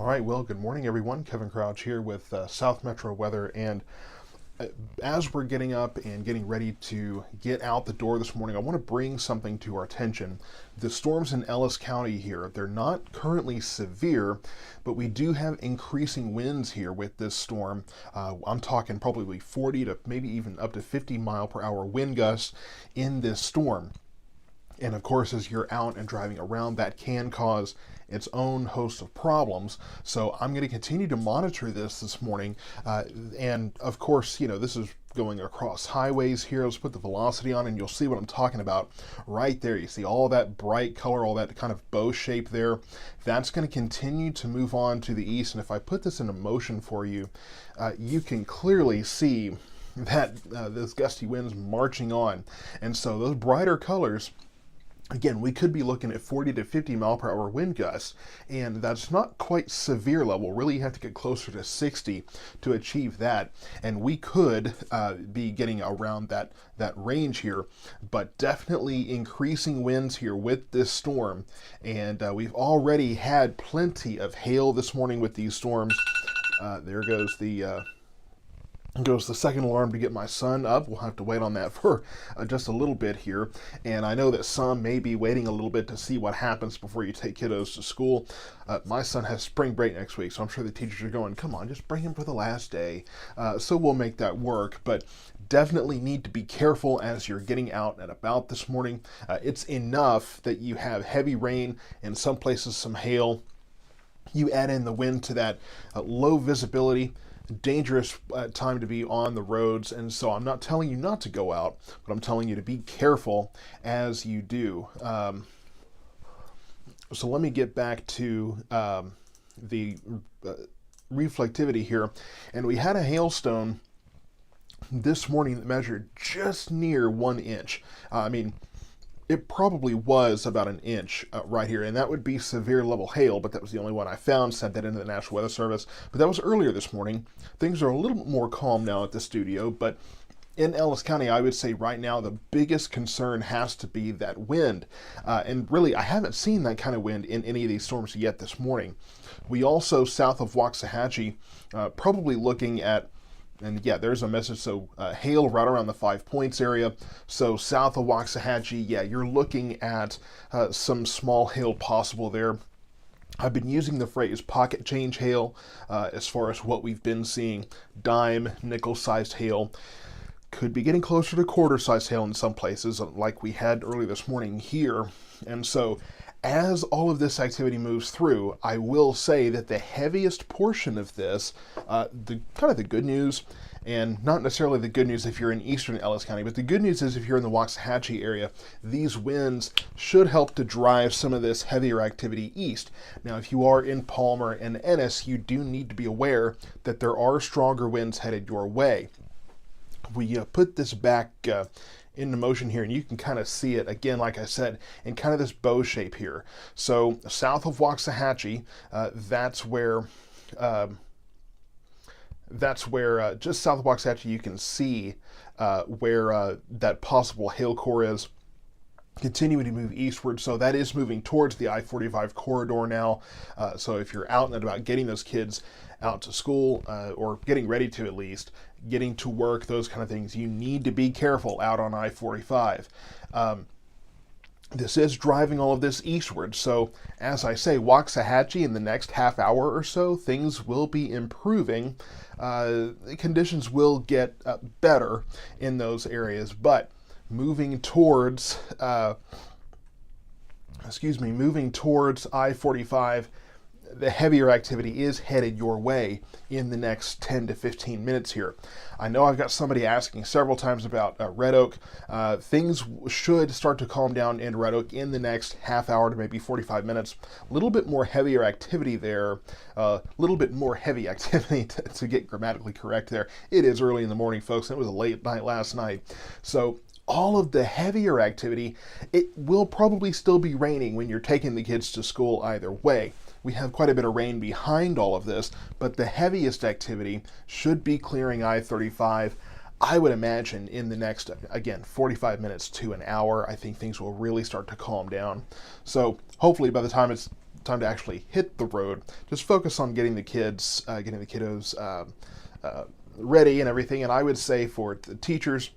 right, well, good morning, everyone. Kevin Crouch here with South Metro Weather. And as we're getting up and getting ready to get out the door this morning, I want to bring something to our attention. The storms in Ellis County here, they're not currently severe, but we do have increasing winds here with this storm. I'm talking probably 40 to maybe even up to 50 mile per hour wind gusts in this storm. And of course, as you're out and driving around, that can cause its own host of problems. So I'm going to continue to monitor this morning. And of course, this is going across highways here. Let's put the velocity on and you'll see what I'm talking about right there. You see all that bright color, all that kind of bow shape there. That's going to continue to move on to the east. And if I put this into motion for you, you can clearly see that those gusty winds marching on. And so those brighter colors, again, we could be looking at 40 to 50 mile per hour wind gusts, and that's not quite severe level. Really, you have to get closer to 60 to achieve that, and we could be getting around that range here, but definitely increasing winds here with this storm, and we've already had plenty of hail this morning with these storms. There goes the second alarm to get my son up. We'll have to wait on that for just a little bit here. And I know that some may be waiting a little bit to see what happens before you take kiddos to school. My son has spring break next week, so I'm sure the teachers are going, come on, just bring him for the last day. So we'll make that work, but definitely need to be careful as you're getting out and about this morning. It's enough that you have heavy rain, in some places some hail. You add in the wind to that, low visibility, dangerous time to be on the roads. And so I'm not telling you not to go out, but I'm telling you to be careful as you do. So let me get back to the reflectivity here. And we had a hailstone this morning that measured just near 1 inch. It probably was about an inch right here, and that would be severe level hail, but that was the only one I found. Sent that into the National Weather Service, but that was earlier this morning. Things are a little more calm now at the studio, but in Ellis County, I would say right now the biggest concern has to be that wind. And really, I haven't seen that kind of wind in any of these storms yet this morning. We also, south of Waxahachie, probably looking at, and yeah, there's a message. So hail right around the 5 Points area. So south of Waxahachie, yeah, you're looking at some small hail possible there. I've been using the phrase pocket change hail as far as what we've been seeing. Dime, nickel-sized hail. Could be getting closer to quarter-sized hail in some places, like we had early this morning here. And so as all of this activity moves through, I will say that the heaviest portion of this, the good news, and not necessarily the good news if you're in eastern Ellis County, but the good news is if you're in the Waxahachie area, these winds should help to drive some of this heavier activity east. Now, if you are in Palmer and Ennis, you do need to be aware that there are stronger winds headed your way. We put this back into motion here, and you can kind of see it again, like I said, in kind of this bow shape here. So south of Waxahachie, that's where just south of Waxahachie you can see where that possible hail core is. Continuing to move eastward, so that is moving towards the I-45 corridor now. So if you're out and about getting those kids out to school, or getting ready to, at least getting to work, those kind of things, you need to be careful out on I-45. This is driving all of this eastward, so as I say, Waxahachie, in the next half hour or so, things will be improving. Conditions will get better in those areas, but moving towards I-45, the heavier activity is headed your way in the next 10 to 15 minutes here. I know I've got somebody asking several times about Red Oak. Things should start to calm down in Red Oak in the next half hour to maybe 45 minutes. A little bit more heavier activity there, to get grammatically correct there. It is early in the morning, folks, and it was a late night last night. So all of the heavier activity, it will probably still be raining when you're taking the kids to school either way. We have quite a bit of rain behind all of this, but the heaviest activity should be clearing I-35, I would imagine, in the next, again, 45 minutes to an hour. I think things will really start to calm down. So hopefully by the time it's time to actually hit the road. Just focus on getting the kids, getting the kiddos ready and everything. And I would say for the teachers,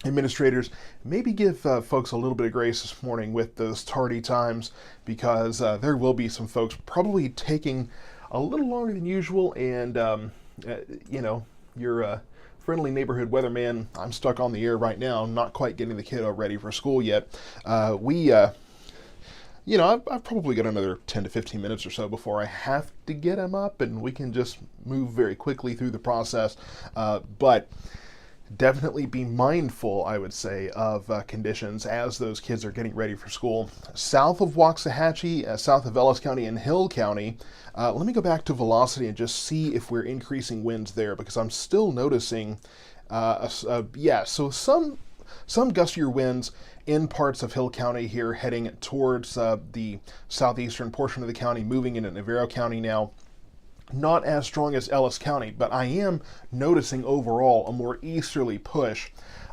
administrators, maybe give folks a little bit of grace this morning with those tardy times, because there will be some folks probably taking a little longer than usual. And your friendly neighborhood weatherman, I'm stuck on the air right now, not quite getting the kiddo ready for school yet. I've probably got another 10 to 15 minutes or so before I have to get him up, and we can just move very quickly through the process. But definitely be mindful, I would say, of conditions as those kids are getting ready for school. South of Waxahachie, south of Ellis County and Hill County, let me go back to velocity and just see if we're increasing winds there, because I'm still noticing, so some gustier winds in parts of Hill County here, heading towards the southeastern portion of the county, moving into Navarro County now. Not as strong as Ellis County, but I am noticing overall a more easterly push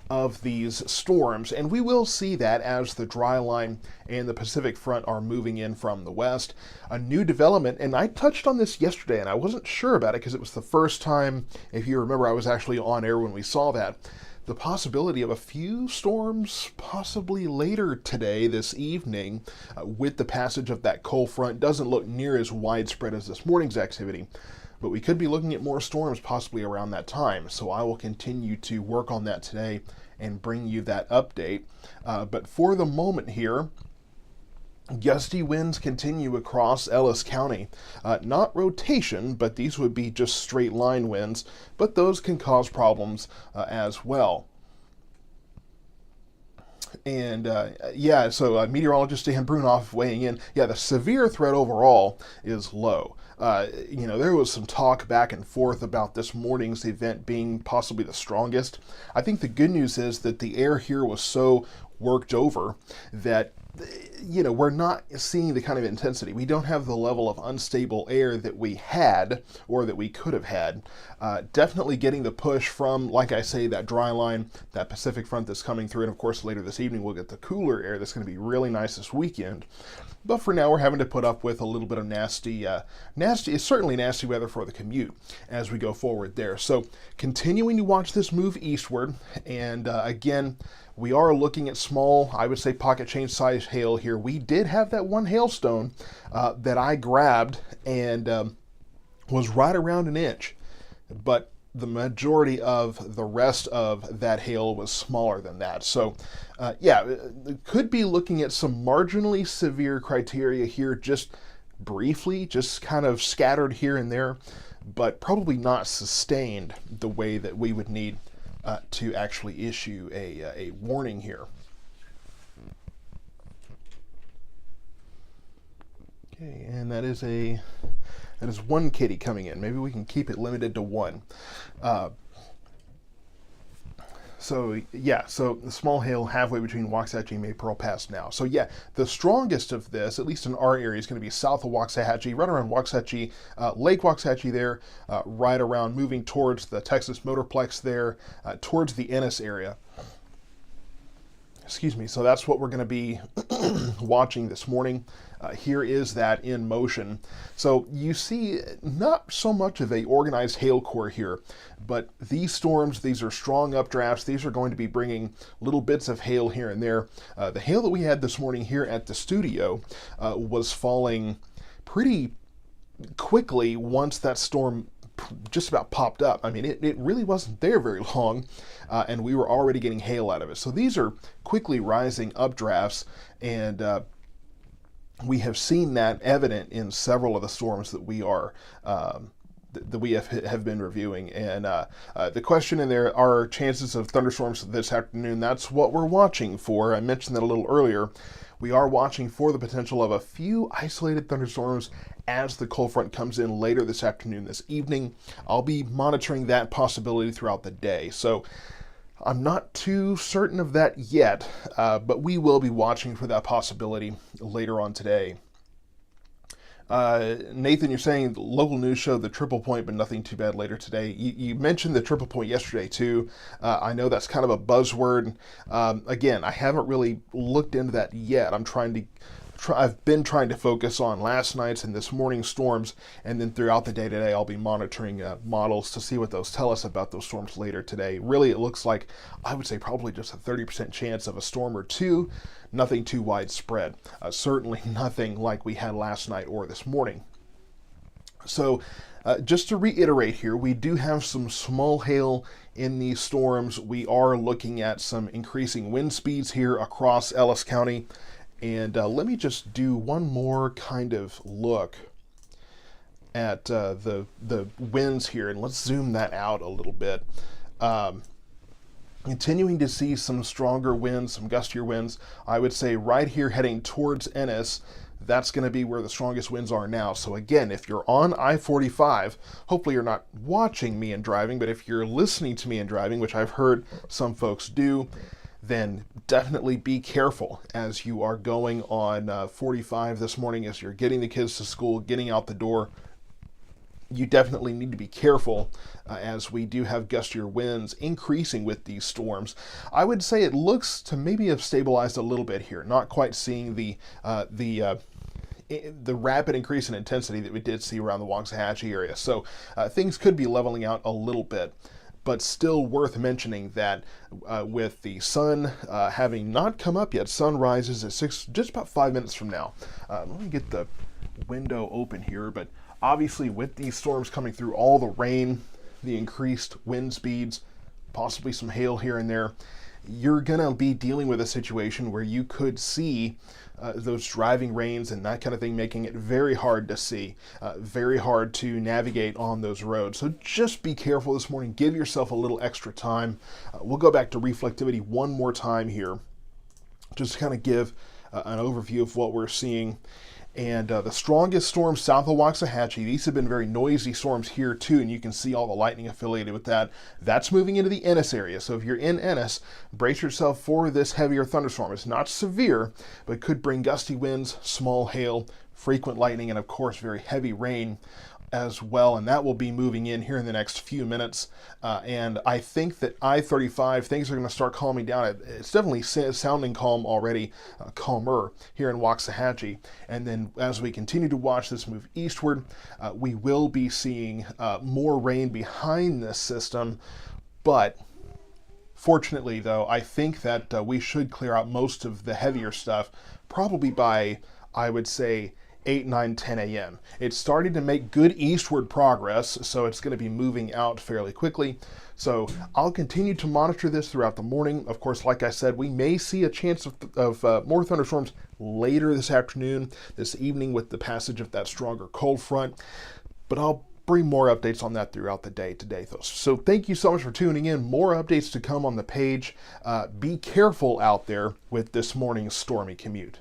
of these storms, and we will see that as the dry line and the Pacific front are moving in from the west. A new development, and I touched on this yesterday and I wasn't sure about it because it was the first time, if you remember, I was actually on air when we saw that. The possibility of a few storms possibly later today, this evening, with the passage of that cold front. Doesn't look near as widespread as this morning's activity, but we could be looking at more storms possibly around that time. So I will continue to work on that today and bring you that update. But for the moment here, gusty winds continue across Ellis County. Not rotation, but these would be just straight line winds, but those can cause problems as well. And so meteorologist Dan Brunoff weighing in. Yeah, the severe threat overall is low. There was some talk back and forth about this morning's event being possibly the strongest. I think the good news is that the air here was so worked over that we're not seeing the kind of intensity. We don't have the level of unstable air that we had, or that we could have had. Definitely getting the push from, like I say, that dry line, that Pacific front that's coming through, and of course later this evening we'll get the cooler air that's going to be really nice this weekend. But for now, we're having to put up with a little bit of nasty, certainly nasty weather for the commute as we go forward there. So continuing to watch this move eastward, and again, we are looking at small, I would say pocket change size hail here. We did have that one hailstone that I grabbed and was right around an inch, but the majority of the rest of that hail was smaller than that. So could be looking at some marginally severe criteria here, just briefly, just kind of scattered here and there, but probably not sustained the way that we would need to actually issue a warning here. Okay, and that is one kitty coming in. Maybe we can keep it limited to one. So the small hail halfway between Waxahachie and Maypearl Pass now. So the strongest of this, at least in our area, is going to be south of Waxahachie, right around Waxahachie, Lake Waxahachie there, right around moving towards the Texas Motorplex there, towards the Ennis area. So that's what we're going to be watching this morning. Here is that in motion. So you see not so much of a organized hail core here, but these storms, these are strong updrafts. These are going to be bringing little bits of hail here and there. The hail that we had this morning here at the studio was falling pretty quickly once that storm just about popped up. I mean, it really wasn't there very long, and we were already getting hail out of it. So these are quickly rising updrafts, and we have seen that evident in several of the storms that we are that we have been reviewing. And the question in there are chances of thunderstorms this afternoon. That's what we're watching for. I mentioned that a little earlier. We are watching for the potential of a few isolated thunderstorms as the cold front comes in later this afternoon, this evening. I'll be monitoring that possibility throughout the day. So I'm not too certain of that yet, but we will be watching for that possibility later on today. Nathan, you're saying the local news showed the triple point, but nothing too bad later today. You mentioned the triple point yesterday too. I know that's kind of a buzzword. Again, I haven't really looked into that yet. I'm trying I've been trying to focus on last night's and this morning's storms, and then throughout the day today, I'll be monitoring models to see what those tell us about those storms later today. Really, it looks like, I would say probably just a 30% chance of a storm or two, nothing too widespread. Certainly nothing like we had last night or this morning. So just to reiterate here, we do have some small hail in these storms. We are looking at some increasing wind speeds here across Ellis County. And let me just do one more kind of look at the winds here, and let's zoom that out a little bit. Continuing to see some stronger winds, some gustier winds. I would say right here heading towards Ennis, that's going to be where the strongest winds are now. So again, if you're on I-45, hopefully you're not watching me and driving, but if you're listening to me and driving, which I've heard some folks do, then definitely be careful as you are going on 45 this morning, as you're getting the kids to school, getting out the door. You definitely need to be careful as we do have gustier winds increasing with these storms. I would say it looks to maybe have stabilized a little bit here, not quite seeing the rapid increase in intensity that we did see around the Waxahachie area. So things could be leveling out a little bit, but still worth mentioning that with the sun having not come up yet, sun rises at just about 5 minutes from now. Let me get the window open here, but obviously with these storms coming through, all the rain, the increased wind speeds, possibly some hail here and there, you're going to be dealing with a situation where you could see those driving rains and that kind of thing, making it very hard to see, very hard to navigate on those roads. So just be careful this morning. Give yourself a little extra time. We'll go back to reflectivity one more time here, just to kind of give an overview of what we're seeing. And the strongest storms south of Waxahachie, these have been very noisy storms here too, and you can see all the lightning affiliated with that. That's moving into the Ennis area. So if you're in Ennis, brace yourself for this heavier thunderstorm. It's not severe, but could bring gusty winds, small hail, frequent lightning, and of course very heavy rain as well, and that will be moving in here in the next few minutes. And I think that I-35, things are going to start calming down. It's definitely sounding calm already, calmer here in Waxahachie. And then as we continue to watch this move eastward, we will be seeing more rain behind this system. But fortunately, though, I think that we should clear out most of the heavier stuff probably by, I would say, 8, 9, 10 a.m. It's starting to make good eastward progress, so it's going to be moving out fairly quickly. So I'll continue to monitor this throughout the morning. Of course, like I said, we may see a chance of more thunderstorms later this afternoon, this evening with the passage of that stronger cold front. But I'll bring more updates on that throughout the day today. So thank you so much for tuning in. More updates to come on the page. Be careful out there with this morning's stormy commute.